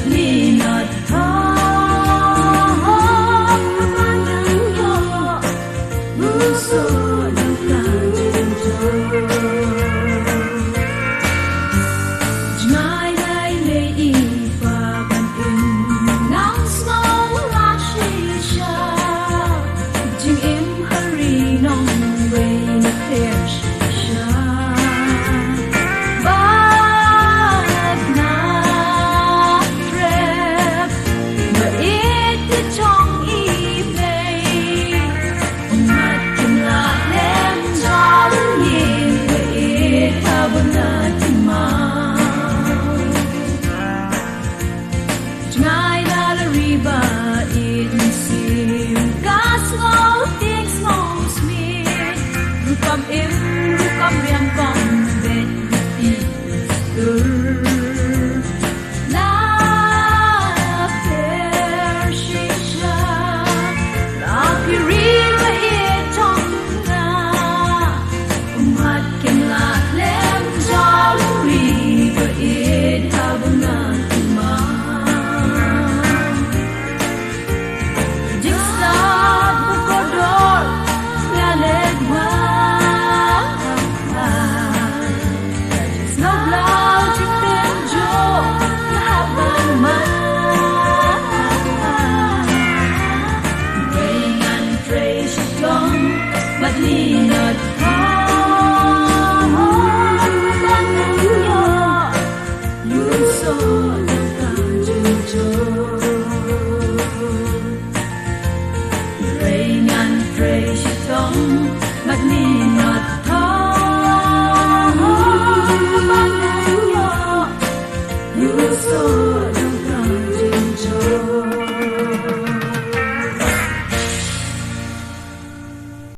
mi nọt thó mang nắng nhỏ mưa xô đâu cả trên trời Jngai đây lệ y và bàn in nắng snow lá chi cha chim im hurry nong way na fair Jngai la la riba in sim gas ngô tiếng ngô smith rukam im rukam riam con bet in la per shisha la piri ma itong na umat kem la lem jaluri ba it habuna but lean not